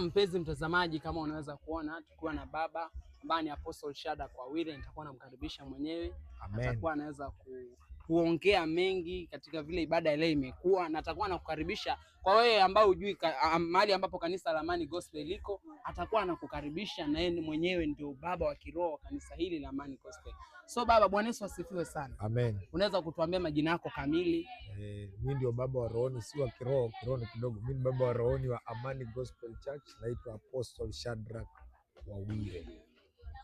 Mpenzi mtazamaji, kama unaweza kuona tukiwa na baba ambaye ni Apostle Shadrack Wawire, nitakuwa namkaribisha mwenyewe. Atakuwa anaweza kuongea mengi katika vile ibada ile imekuwa, na atakuwa anakukaribisha kwa wewe ambao hujui mahali ambapo kanisa la Amani Gospel liko. Atakuwa anakukaribisha na yeye mwenyewe ndio baba wa kiroho kanisa hili la Amani Gospel. So baba, Bwana Yesu asifiwe sana. Amen. Unaweza kutuambia majina yako kamili? Mimi ndio baba wa rohoni, si wa kiroho. Kiroho ni kidogo. Mimi ni baba wa rohoni wa Amani Gospel Church, naitwa Apostle Shadrack Wawire.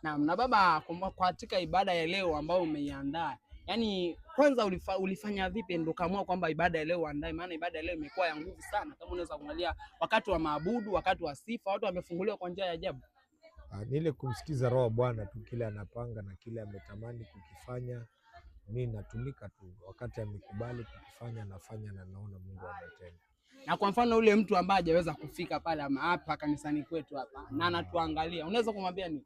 Naam, na baba, katika ibada ya leo ambayo umeiandaa, yani kwanza ulifanya vipi ndio kaamua kwamba ibada ya leo uandae? Maana ibada ya leo imekuwa ya nguvu sana. Kama unaweza kuangalia wakati wa maabudu, wakati wa sifa, watu wamefunguliwa kwa njia ya ajabu. Ni ile kumsikiza Roho Bwana tu, kile anapanga na kile ametamani kukifanya. Mimi natumika tu, wakati amekubali kukifanya nafanya, na naona Mungu ametenda. Na kwa mfano ule mtu ambaye hajaweza kufika pale hapa kanisani kwetu hapa na anatuangalia, unaweza kumwambia nini?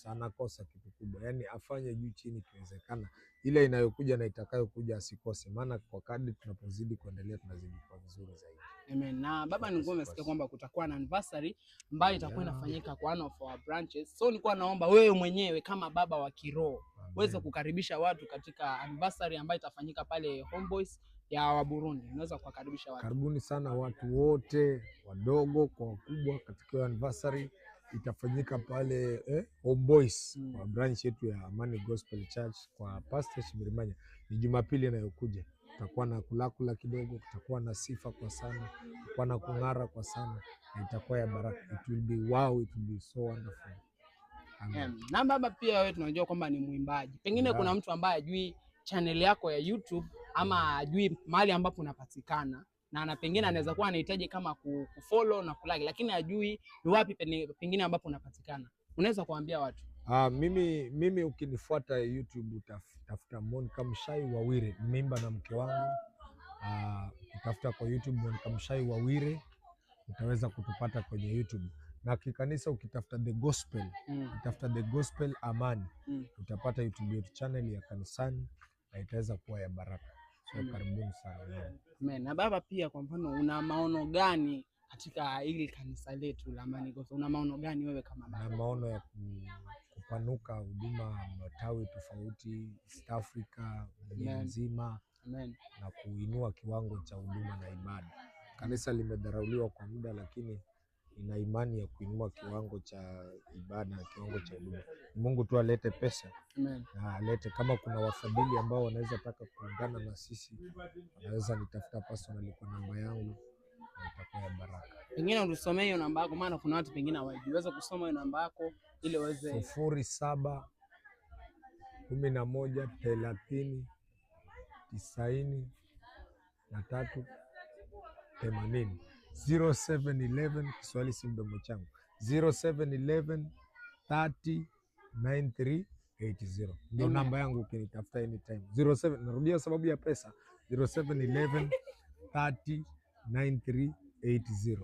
Anakosa kitu kubwa. Yaani afanye juu chini kiwezekana. Ile inayokuja na itakayokuja asikose. Maana kwa kadri tunapozidi kuendelea tunazidi kwa vizuri zaidi. Amen. Na baba, nilikuwa nimesikia kwamba kutakuwa na anniversary ambayo itakuwa inafanyika kwa one of our branches. So nilikuwa naomba wewe mwenyewe kama baba wa kiroho uweze kukaribisha watu katika anniversary ambayo itafanyika pale Homeboys ya wa Burundi. Unaweza kuwakaribisha watu? Karibuni sana watu wote, wadogo kwa wakubwa, katika anniversary itafanyika pale Homeboys kwa branch yetu ya Amani Gospel Church kwa Pastor Shimirimanya. Ni Jumapili inayokuja. Tutakuwa na kula kidogo, tutakuwa na sifa kwa sana, tutakuwa na kung'ara kwa sana, na itakuwa ya baraka. It will be wow, it will be so wonderful. Amen. Na baba, pia wewe tunajua kwamba ni mwimbaji. Pengine kuna mtu ambaye ajui channel yako ya YouTube ama ajui mahali ambapo unapatikana, na pengine anaweza kuwa anahitaji kama kufollow na kulike, lakini ajui ni wapi pengine ambapo unapatikana. Unaweza kuambia watu? Mimi ukinifuata YouTube utafuta Monica Mshai Wawire. Nimeimba na mke wangu. Utafuta kwa YouTube Monica Mshai Wawire, utaweza kutupata kwenye YouTube. Na kikanisa ukitafuta The Gospel, utafuta The Gospel Amani, utapata YouTube yetu channel ya kanisani na itaweza kuwa ya baraka. So karibuni sana. Amen. Na baba, pia kwa mfano una maono gani katika hili kanisa letu la Amani Gospel? Una maono gani wewe kama baba? Na maono ya kupanuka huduma matawi tofauti East Africa nzima. Amen. Na kuinua kiwango cha huduma na ibada. Kanisa limedharauliwa kwa muda, lakini ina imani ya kuinua kiwango cha ibada na kiwango cha huduma. Mungu tu alete pesa. Amen. Na alete, kama kuna wafadhili ambao wanaweza taka kuungana na sisi, wanaweza nitafuta personally kwa namba yangu na itakuwa ya baraka. Pengine utusomee hiyo namba yako, maana kuna watu pengine hawajui. Uweze kusoma hiyo namba yako ili uweze 07 11 30 93 80. 0711 Kiswahili si mdomo changu. 0711 30 93 80. Ndio namba yangu, ukinitafuta anytime. 07, narudia sababu ya pesa. 0711 30 93 80.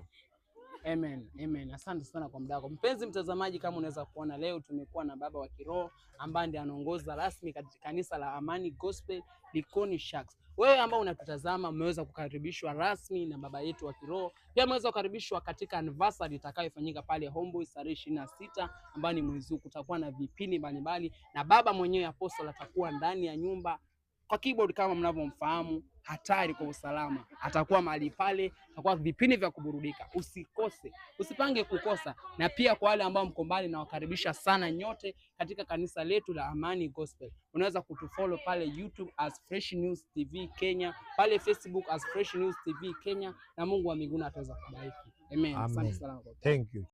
Amen. Amen. Asante sana kwa muda wako. Mpenzi mtazamaji, kama unaweza kuona leo tumekuwa na baba wa kiroho ambaye ndiye anaongoza rasmi katika kanisa la Amani Gospel Likoni Sharks. Wewe ambao unatutazama umeweza kukaribishwa rasmi na baba yetu wa kiroho. Pia umeweza kukaribishwa katika anniversary itakayofanyika pale Homeboys tarehe 26 ambayo ni mwezi huu. Kutakuwa na vipindi mbalimbali na baba mwenyewe Apostle atakuwa ndani ya nyumba kwa keyboard kama mnavyomfahamu, hatari kwa usalama. Atakuwa mahali pale, atakuwa vipindi vya kuburudika. Usikose, usipange kukosa. Na pia kwa wale ambao mko mbali, na wakaribisha sana nyote katika kanisa letu la Amani Gospel. Unaweza kutufollow pale YouTube as Fresh News TV Kenya, pale Facebook as Fresh News TV Kenya, na Mungu wa mbinguni ataweza kubariki. Amen. Asante sana. Thank you.